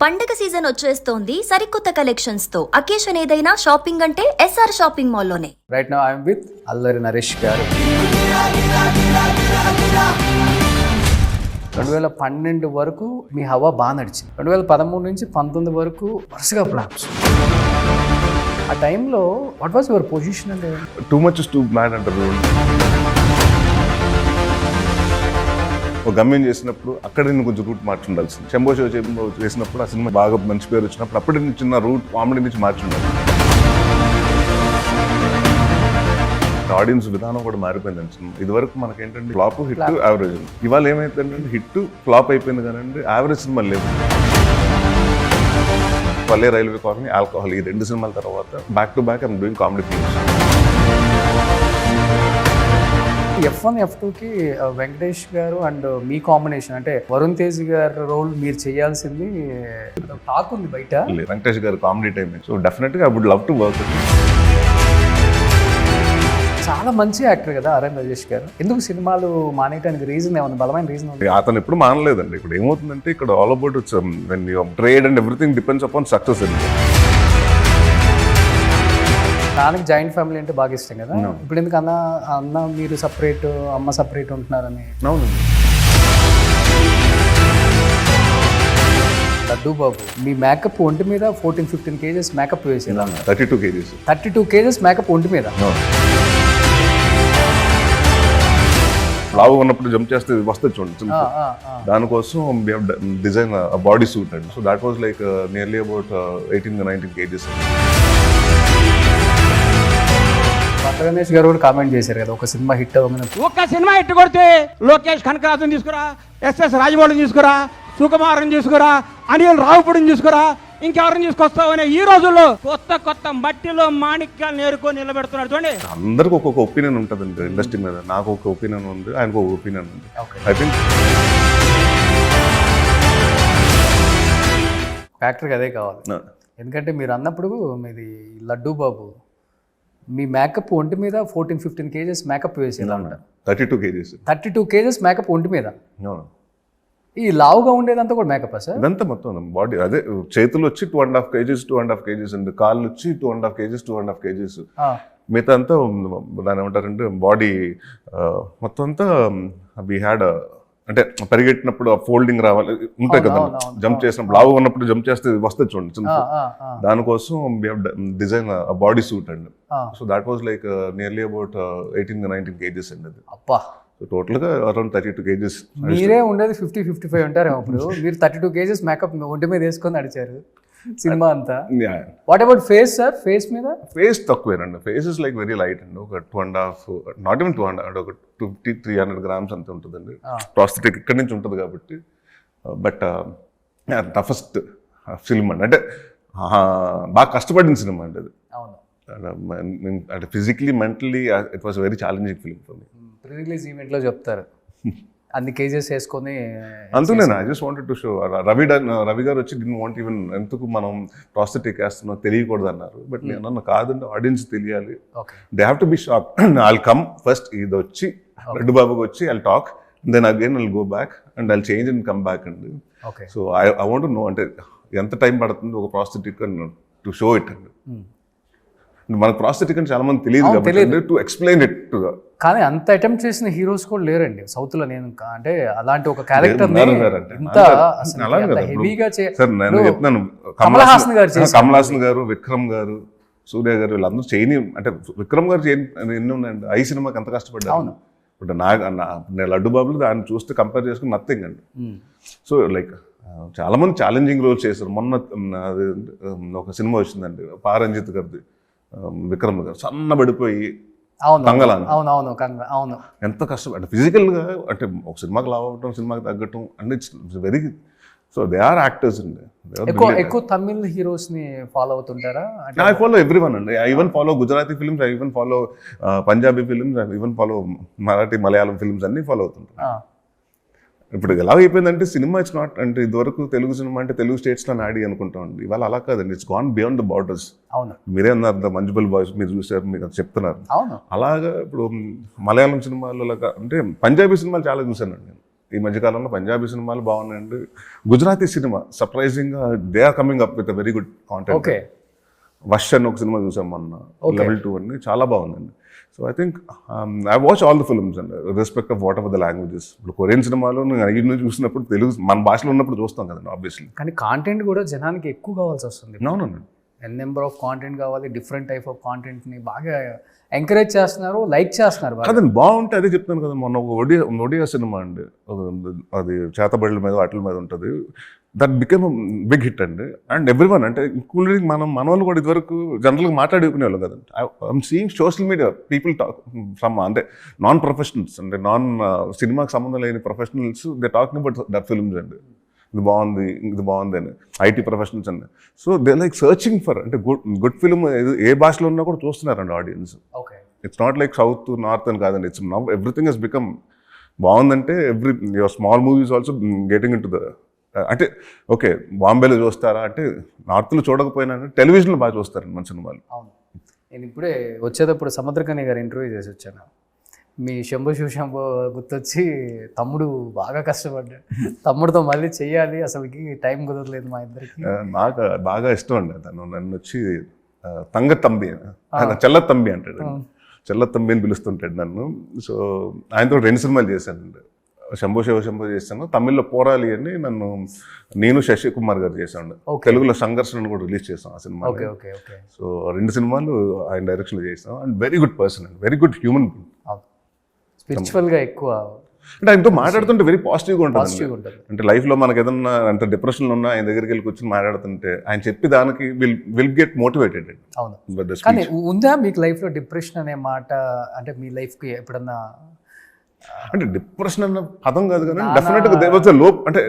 పండగ సీజన్ వచ్చేస్తోంది సరికొత్త కలెక్షన్స్ తో. అకేషన్ ఏదైనా షాపింగ్ అంటే ఎస్ఆర్ షాపింగ్ మాల్ లోనే. Right now I'm with Allari Naresh గారు. 2012 వరకు మీ హవా బాగా నడిచింది. 2013 నుంచి 19 వరకు వరుసగా ఫ్లాప్స్. ఆ టైంలో వాట్ వాజ్ యువర్ పొజిషన్ అంటే? Too much is two mad అంటారు. ఒక గమ్యం చేసినప్పుడు అక్కడ నేను కొంచెం రూట్ మార్చి ఉండాల్సింది. శంభో షో చేసినప్పుడు ఆ సినిమా బాగా మంచి పేరు వచ్చినప్పుడు అప్పటి నుంచి చిన్న రూట్ కామెడీ నుంచి మార్చి ఉండాలి. ఆడియన్స్ విధానం కూడా మారిపోయింది సినిమా. ఇదివరకు మనకేంటంటే ఫ్లాప్ హిట్ యావరేజ్. ఇవాళ ఏమైందంటే హిట్ ఫ్లాప్ అయిపోయింది కానీ యావరేజ్ సినిమా లేదు. పల్లె రైల్వే కాలనీ, ఆల్కహాల్, ఈ 2 సినిమాల తర్వాత back to back I'm doing comedy films. F1 F2కి Venkatesh garu and me combination అంటే వరుణ్ తేజ్ గారి రోల్ మీరు చేయాల్సింది టాక్ ఉంది బయట. వెంకటేష్ గారు కామెడీ టైం, సో డెఫినెట్గా I would love to work. చాలా మంచి యాక్టర్ కదా ఆర్ఎన్ రాజేష్ గారు. ఎందుకు సినిమాలు మానేయడానికి రీజన్ ఏమన్నా బలమైన రీజన్ ఉంది? అతను ఎప్పుడు మానలేదండి. ఇప్పుడు ఏమవుతుందంటే ఇక్కడ all about when your trade and everything depends upon success అండి. నాన్నకి జాయింట్ ఫ్యామిలీ అంటే బాగా ఇష్టం కదా. ఇప్పుడు ఎందుకు అన్న మీరు సపరేట్, అమ్మ సపరేట్ ఉంటున్నారని? అవునండి. లడ్డూ బాబు మీ మేకప్ ఒంటి మీద 14-15 kgs మేకప్ వేసేలా? 32 kgs. 32 kgs మేకప్ ఒంటి మీద. లావు ఉన్నప్పుడు జంప్ చేస్తే వస్తుంది చూడండి. దానికోసం డిజైన్ బాడీ సూట్ అండి. So that was like nearly about 18-19 kgs. Ganesh garu కూడా కామెంట్ చేశారు కదా, ఒక సినిమా హిట్ అవ్వగానే ఒక్క సినిమా హిట్ కొడితే లోకేష్ కనకరాజుని తీసుకురా, ఎస్ఎస్ రాజమౌళిని తీసుకురా, సుకుమార్ని తీసుకురా, అనిల్ రావుపూడిని తీసుకురా, ఇంకెవరిని తీసుకొస్తావనే ఈ రోజుల్లో కొత్త మట్టిలో మాణిక్యాలు నేర్కొని నిలబెడుతున్నాడు చూడండి. అందరికి ఒక్కొక్క ఒపీనియన్ ఉంటుందండి ఇండస్ట్రీ మీద. నాకు ఒక ఒపీనియన్ ఉంది, ఆయనకు ఒక ఒపీనియన్ ఉంది. ఐ థింక్ ఫ్యాక్టరీకి అదే కావాలి. ఎందుకంటే మీరు అన్నప్పుడు మీది లడ్డూ బాబు మీ మేకప్ ఒంటి మీద 14-15 kgs మేకప్ వేసేలా ఉంటారు. 32 kgs. 32 kgs మేకప్ ఒంటి మీద. ఈ లావుగా ఉండేదంతా కూడా మేకప్ సార్? ఇదంతా మొత్తం బాడీ అదే. చేతులు వచ్చి 2.5 kgs అండి. కాళ్ళు వచ్చి 2.5 kgs. మిగతా అంతా దాని ఏమంటారంటే బాడీ మొత్తం అంతా వీ హ్యాడ్ అంటే పరిగెట్టినప్పుడు ఫోల్డింగ్ రావాలి ఉంటాయి కదా, జంప్ చేసినప్పుడు లావు ఉన్నప్పుడు జంప్ చేస్తే వస్తుంది చూడండి. దానికోసం డిజైన్ బాడీ సూట్ అండి. So that was like nearly about 18-19 kgs అండి. అది అప్పా టోటల్ గా అరౌండ్ 32 kgs. మీరే ఉండేది 50-55 ఉంటారేమో. అప్పుడు మీరు 32 kgs మేకప్ ఒంటి మీద వేసుకొని నడిచారు సినిమా అంతా. What about face sir? Face మీద ఫేస్ తక్కువేనండి. Face is like very light అండి. ఒక 2.5 నాట్ ఈవెన్ 200 ఒక 250-300 grams అంత ఉంటుందండి. ప్రాస్థెటిక్ ఇక్కడ నుంచి ఉంటుంది కాబట్టి. బట్ టఫెస్ట్ ఫిల్మ్ అండి. అంటే బాగా కష్టపడిన సినిమా అండి అది. అంటే physically mentally it was very challenging film for me. Pre release ఈవెంట్లో చెప్తారు అన్ని కేజెస్ వేసుకొని అంతేనా? I just wanted to show. Ravi గారు వచ్చి డిడ్ వాంట్ ఈవెన్ ఎందుకు మనం ప్రాస్థెటిక్ వేస్తున్నాం తెలియకూడదు అన్నారు. బట్ నేను అన్న కాదండి, ఆడియన్స్ తెలియాలి. They have to be shock. I'll come first, ఇది వచ్చి రెడ్డి బాబుకి వచ్చి I'll talk, then again I'll go back and I'll change and come back అండి. So I want to know అంటే ఎంత టైం పడుతుంది ఒక ప్రాస్థెటిక్ టు షో ఇట్ అండి. మనకు ప్రాస్థెటిక్ అని చాలా మంది తెలియదు కాబట్టి టు ఎక్స్ప్లెయిన్ ఇట్. కానీ అంత అటెంప్ట్ చేసిన హీరోస్ కూడా లేరండి సౌత్ లో. నేను అంటే అలాంటి ఒక క్యారెక్టర్ హెవీగా కమల్ హాసన్ గారు, విక్రమ్ గారు, సూర్య గారు వీళ్ళందరూ చేయని అంటే విక్రమ్ గారు చేయని ఎన్ని ఉన్నాయండి. ఐ సినిమాకి ఎంత కష్టపడ్డాను. ఇప్పుడు నేను లడ్డు బాబులు దాన్ని చూస్తే కంపేర్ చేసుకుని నథింగ్ అండి. సో లైక్ చాలా మంది ఛాలెంజింగ్ రోల్స్ చేశారు. మొన్న ఒక సినిమా వచ్చిందండి పారంజిత్ గారిది, విక్రమ్ గారు సన్నబడిపోయి ఎంత కష్టం అంటే ఫిజికల్ గా. అంటే ఒక సినిమాకి లావ్ అవటం, సినిమాకి తగ్గటం అంటే it's very. So they are actors అండి. ఎక్కువ తమిళ్ హీరోస్ ని ఫాలో అవుతుంటారా? ఐ ఫాలో ఎవ్రీవన్ అండి. I even follow Gujarati films, I even follow Punjabi films, I even follow Marathi, Malayalam films అన్ని ఫాలో అవుతుంటారు. ఇప్పుడు ఎలా అయిపోయిందంటే సినిమా ఇట్స్ నాట్ అంటే ఇదివరకు తెలుగు సినిమా అంటే తెలుగు స్టేట్స్లో నాడి అనుకుంటామండి. ఇవాళ అలా కాదండి. It's gone beyond the borders. మీరే అన్నారు మంజుబల్ బాయ్స్ మీరు చూసారు, మీరు చెప్తున్నారు. అలాగా ఇప్పుడు మలయాళం సినిమాలు అంటే పంజాబీ సినిమాలు చాలా చూశానండి నేను. ఈ మధ్యకాలంలో పంజాబీ సినిమాలు బాగున్నాయండి. గుజరాతీ సినిమా సర్ప్రైజింగ్గా they are coming up with very good content. Okay, Vash అని ఒక సినిమా చూసాం మొన్న, Level 2 అని, చాలా బాగుందండి. So I think I watch all the films అండి, respect of whatever the languages. ఇప్పుడు కొరియన్ సినిమాలు నేను చూసినప్పుడు తెలుగు మన భాషలో ఉన్నప్పుడు చూస్తాం కదండి ఆబ్వియస్లీ. కానీ కాంటెంట్ కూడా జనానికి ఎక్కువ కావాల్సి వస్తుంది. అవునండి, నెంబర్ ఆఫ్ కాంటెంట్ కావాలి, డిఫరెంట్ టైప్ ఆఫ్ కాంటెంట్ని బాగా ఎంకరేజ్ చేస్తున్నారు, లైక్ చేస్తున్నారు బాగా. అదండి బాగుంటే అదే చెప్తాను కదా. మొన్న ఒక ఒడియా సినిమా అండి, అది చేతబడుల మీద వాటిల మీద ఉంటుంది. దట్ బికెమ్ బిగ్ హిట్ అండి. అండ్ ఎవ్రీవన్ అంటే ఇంక్లూడింగ్ మనోళ్ళు కూడా ఇదివరకు జనరల్గా మాట్లాడుకునే వాళ్ళు కదండి. I'm seeing social media people talk from అంటే నాన్ ప్రొఫెషనల్స్, అంటే సినిమాకి సంబంధం లేని professionals, they talking about that films అండి. ఇది బాగుంది అని, ఐటీ ప్రొఫెషనల్స్ అండి. So they like searching for అంటే గుడ్ ఫిల్మ్ ఏ భాషలో ఉన్నా కూడా చూస్తున్నారండి audience. Okay, it's not like south north అని కాదండి. It's now everything Hess become బాగుందంటే your small movies also getting in to the అంటే ఓకే బాంబేలో చూస్తారా అంటే నార్త్లో చూడకపోయినా టెలివిజన్లో బాగా చూస్తారండి మన సినిమాలు. అవును. నేను ఇప్పుడే వచ్చేటప్పుడు సముద్రకని గారు ఇంటర్వ్యూ చేసి వచ్చాను. మీ శంభు శివశంభు గుర్తొచ్చి తమ్ముడు బాగా కష్టపడ్డాడు, తమ్ముడితో మళ్ళీ చెయ్యాలి, అసలుకి టైం కుదరలేదు మా ఇద్దరికి. నాకు బాగా ఇష్టం అండి తను. నన్ను వచ్చి తంగతంబి, చెల్లతంబి అంటాడు, చెల్లతంబి అని పిలుస్తుంటాడు నన్ను. సో ఆయనతో 2 సినిమాలు చేశానండి. శంభు శివశంభు చేశాను, తమిళ్లో పోరాలి అని నన్ను నేను శశి కుమార్ గారు చేశాను. తెలుగులో సంఘర్షణ కూడా రిలీజ్ చేసాం ఆ సినిమా. సో 2 సినిమాలు ఆయన డైరెక్షన్లో చేసాం. And very good person and very good human being. స్పిరిచువల్గా ఎక్కువ అంటే ఆయనతో మాట్లాడుతుంటే వెరీ పాజిటివ్గా ఉంటుంది. అంటే లైఫ్లో మనకి ఏదన్నా అంత డిప్రెషన్లో ఉన్నా ఆయన దగ్గరికి వెళ్ళి కూర్చొని మాట్లాడుతుంటే ఆయన చెప్పి దానికి విల్ గెట్ మోటివేటెడ్. అవును. కానీ ఉందా మీకు లైఫ్లో డిప్రెషన్ అనే మాట? అంటే మీ లైఫ్కి ఎప్పుడన్నా అంటే డిప్రెషన్ అన్న పదం కాదు కానీ డెఫినెట్గా దే వాజ్ లో అంటే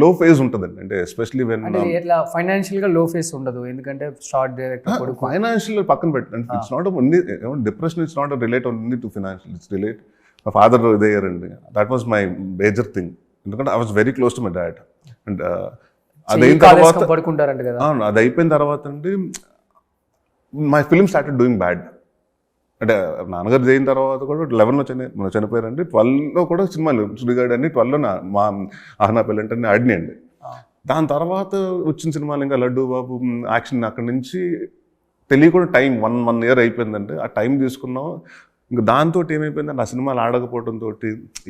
లో ఫేజ్ ఉంటుందండి. అంటే ఎస్పెషలీ వెన్ ఇట్లా ఫైనాన్షియల్గా లో ఫేజ్ ఉండదు, ఎందుకంటే షార్ట్ డైరెక్టర్ ఫైనాన్షియల్ పక్కన పెట్టండి. It's not only depression, it's not relate only to financial, it's relate మా ఫాదర్ దేర్ అండి. That was my major thing. ఎందుకంటే I was very close to my dad. And అదైన తర్వాత పడుకుంటారంట కదా. అవును, అది అయిపోయిన తర్వాత అండి my film started doing bad. అంటే నాన్నగారు చేయిన తర్వాత కూడా 11లో చనిపోయారండి. 12లో కూడా సినిమాలు సుడిగాడు అని 12లో మా ఆహనా పెళ్ళంటే ఆడినాయండి. దాని తర్వాత వచ్చిన సినిమాలు ఇంకా లడ్డు బాబు, యాక్షన్, అక్కడి నుంచి తెలియకుండా టైం 1 year అయిపోయిందండి. ఆ టైం తీసుకున్నాం. ఇంకా దాంతో ఏమైపోయిందంటే ఆ సినిమాలు ఆడకపోవడంతో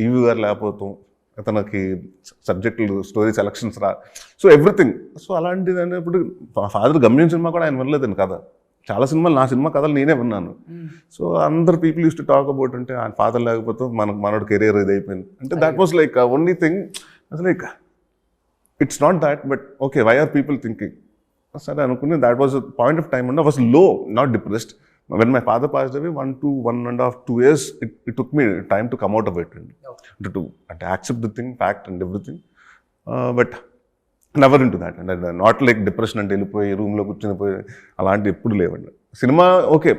ఈవి గారు లేకపోతాం, తనకి సబ్జెక్టులు story selections so everything. So అలాంటిది అనేప్పుడు ఫాదర్ గమ్యం సినిమా కూడా ఆయన వినలేదండి కథ. చాలా సినిమాలు నా సినిమా కథలు నేనే విన్నాను. సో అందరు people use to talk about అంటే ఆయన ఫాదర్ లేకపోతే మనోడు కెరీర్ ఇది అయిపోయింది అంటే that was like only thing. Like it's not that, but okay why are people thinking సరే అనుకుని that was point of time and I was low, not depressed. When my father passed away, 1.5-2 years, it took me time to come out of it and to accept the thing, fact and everything. But never into that. And not like depression అంటే వెళ్ళిపోయి రూమ్లో కూర్చొని పోయి అలాంటి ఎప్పుడు లేవండి. Cinema okay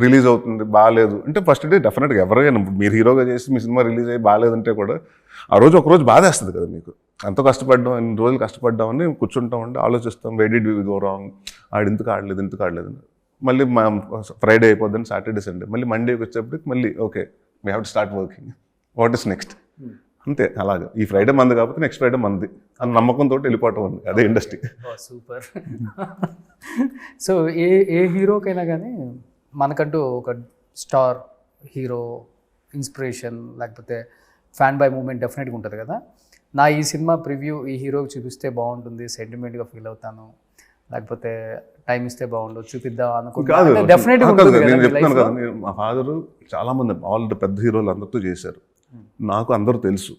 release అవుతుంది బాగాలేదు అంటే ఫస్ట్ డే డెఫినెట్గా ఎవరైనా మీరు హీరోగా చేసి మీ సినిమా రిలీజ్ అయ్యి బాగాలేదంటే కూడా ఆ రోజు ఒకరోజు బాధేస్తుంది కదా మీకు. ఎంతో కష్టపడ్డాం, ఎన్ని రోజులు కష్టపడ్డామని కూర్చుంటామండి, ఆలోచిస్తాం why did we go wrong, ఎందుకు ఆడలేదు. మళ్ళీ మా ఫ్రైడే అయిపోద్దని సాటర్డే సండే, మళ్ళీ మండేకి వచ్చేప్పటికి మళ్ళీ okay we have to start working, what is next. అంతే, అలాగే ఈ ఫ్రైడే మంది కాకపోతే నెక్స్ట్ ఫ్రైడే మంది అని నమ్మకంతో వెళ్ళిపోవటం ఉంది, అదే ఇండస్ట్రీ. సూపర్. సో ఏ హీరోకైనా కానీ మనకంటూ ఒక స్టార్ హీరో ఇన్స్పిరేషన్ లేకపోతే ఫ్యాన్ బై మూమెంట్ డెఫినెట్గా ఉంటుంది కదా. నా ఈ సినిమా ప్రివ్యూ ఈ హీరోకి చూపిస్తే బాగుంటుంది, సెంటిమెంట్గా ఫీల్ అవుతాను, లేకపోతే టైం ఇస్తే బాగుండదు చూపిద్దాం అనుకుంటున్నాను. నేను చెప్తాను కదా, మా ఫాదరు చాలా మంది ఆల్ పెద్ద హీరోలు అందరితో చేశారు, నాకు అందరూ తెలుసు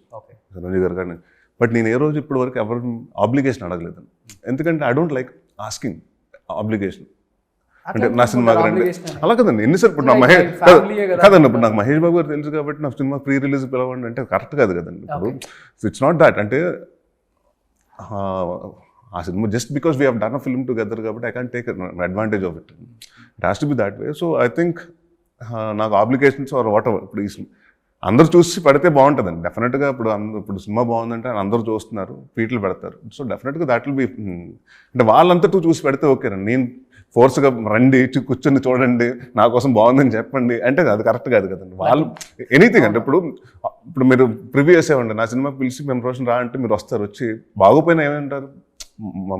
రంజీవ్ గారు కానీ. బట్ నేను ఏ రోజు ఇప్పటి వరకు ఎవరు ఆబ్లిగేషన్ అడగలేదండి. ఎందుకంటే I don't like asking obligation. అంటే నా సినిమా అలా కదండి, ఎన్నిసార్లు ఇప్పుడు నా కాదండి, ఇప్పుడు నాకు మహేష్ బాబు గారు తెలుసు కాబట్టి నా సినిమా ప్రీ రిలీజ్ పిలవండి అంటే కరెక్ట్ కాదు కదండి. ఇప్పుడు ఇట్స్ నాట్ దాట్. అంటే ఆ సినిమా just because we have done a film together కాబట్టి I can take advantage of it. It has to be that way. So I think నాకు ఆబ్లిగేషన్స్ ఆర్ వాట్ ఎవర్ ఇప్పుడు ఈ అందరూ చూసి పడితే బాగుంటుందండి డెఫినెట్గా. ఇప్పుడు సినిమా బాగుందంటే అందరూ చూస్తున్నారు, ఫీట్లు పెడతారు. సో డెఫినెట్గా దాట్ విల్ బి అంటే వాళ్ళంతటూ చూసి పెడితే ఓకేనండి. నేను ఫోర్స్గా రండి కూర్చొని చూడండి నా కోసం బాగుందని చెప్పండి అంటే అది కరెక్ట్ కాదు కదండి. వాళ్ళు ఎనీథింగ్ అంటే ఇప్పుడు మీరు ప్రివ్యూ చేసేవండి, నా సినిమా పిలిచి మేము రోజు రా అంటే మీరు వస్తారు, వచ్చి బాగోపోయినా ఏమంటారు,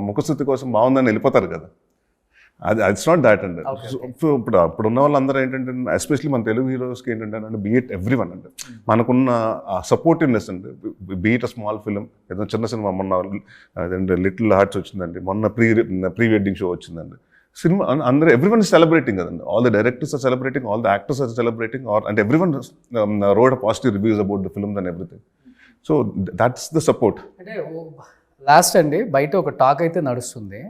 ముఖస్థుతి కోసం బాగుందని వెళ్ళిపోతారు కదా. అది ఇట్స్ నాట్ దాట్ అండి. సో ఇప్పుడు ఉన్న వాళ్ళందరూ ఏంటంటే ఎస్పెషల్లీ మన తెలుగు హీరోస్కి ఏంటంటే అంటే బీట్ ఎవ్రీ వన్ అంటే మనకున్న సపోర్టివ్నెస్ అండి. బీట్ అ స్మాల్ ఫిలిం, ఏదో చిన్న సినిమా మొన్న అదండి లిటిల్ హార్ట్స్ వచ్చిందండి, మొన్న ప్రీ వెడ్డింగ్ షో వచ్చిందండి. సినిమా అందరూ ఎవ్రీ వన్ ఇస్ సెలబ్రేటింగ్ కదండి. All the directors are celebrating, all the actors are celebrating, and everyone read positive reviews about the films and everything. So that's the support. అంటే last అండి బయట ఒక talk అయితే నడుస్తుంది,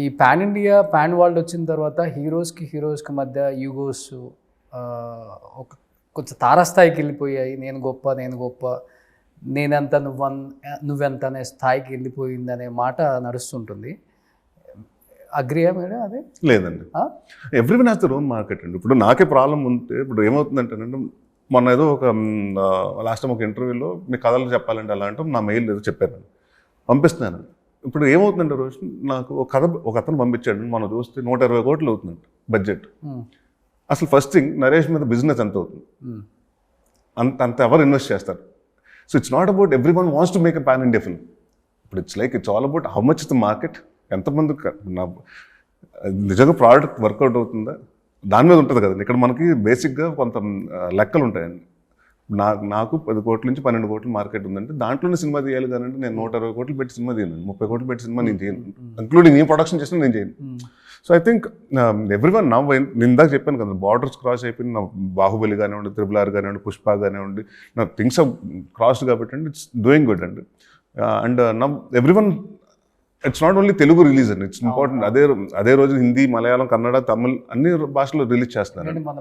ఈ pan India pan world వచ్చిన తర్వాత హీరోస్కి మధ్య యూగోస్ ఒక కొంచెం తారాస్థాయికి వెళ్ళిపోయాయి. నేను గొప్ప నేనెంత నువ్వెంత అనే స్థాయికి వెళ్ళిపోయింది అనే మాట నడుస్తుంటుంది. అగ్రియా మేడం అది? లేదండి, everyone has their own market అండి. ఇప్పుడు నాకే ప్రాబ్లం ఉంటే ఇప్పుడు ఏమవుతుందంటే మొన్న ఏదో ఒక లాస్ట్ టైం ఒక ఇంటర్వ్యూలో మీ కథలు చెప్పాలంటే అలా అంటే నా మెయిల్ ఏదో చెప్పాను, పంపిస్తున్నాను. ఇప్పుడు ఏమవుతుందంటే రోజు నాకు ఒక అతను పంపించాడు, మనం చూస్తే 120 కోట్లు అవుతుందండి బడ్జెట్. అసలు ఫస్ట్ థింగ్ నరేష్ మీద బిజినెస్ ఎంత అవుతుంది, అంత ఎవరు ఇన్వెస్ట్ చేస్తారు. So it's not about everyone wants to make a pan India film. ఇప్పుడు it's all about how much the market, ఎంతమంది నిజంగా ప్రోడక్ట్ వర్కౌట్ అవుతుందా దాని మీద ఉంటుంది కదండి. ఇక్కడ మనకి బేసిక్గా కొంత లెక్కలు ఉంటాయండి. నాకు 10 కోట్ల నుంచి 12 కోట్ల మార్కెట్ ఉందంటే దాంట్లోనే సినిమా తీయాలి కానీ నేను 120 కోట్లు పెట్టి సినిమా తీయను, 30 కోట్లు పెట్టి సినిమా నేను చేయను, ఇంక్లూడింగ్ ఈ ప్రొడక్షన్ చేసిన నేను చేయను. So I think every one నా ఇందాక చెప్పాను కదా, బార్డర్స్ క్రాస్ అయిపోయింది. నా బాహుబలి కానివ్వండి, RRR కానివ్వండి, పుష్ప కానివ్వండి, నా థింగ్స్ ఆఫ్ క్రాస్డ్ కాబట్టి అండి ఇట్స్ డూయింగ్ గుడ్ అండి. అండ్ నా every one it's not only Telugu release అండి, ఇట్స్ ఇంపార్టెంట్. అదే రోజు హిందీ, మలయాళం, కన్నడ, తమిళ్ అన్ని భాషలో రిలీజ్ చేస్తున్నారు.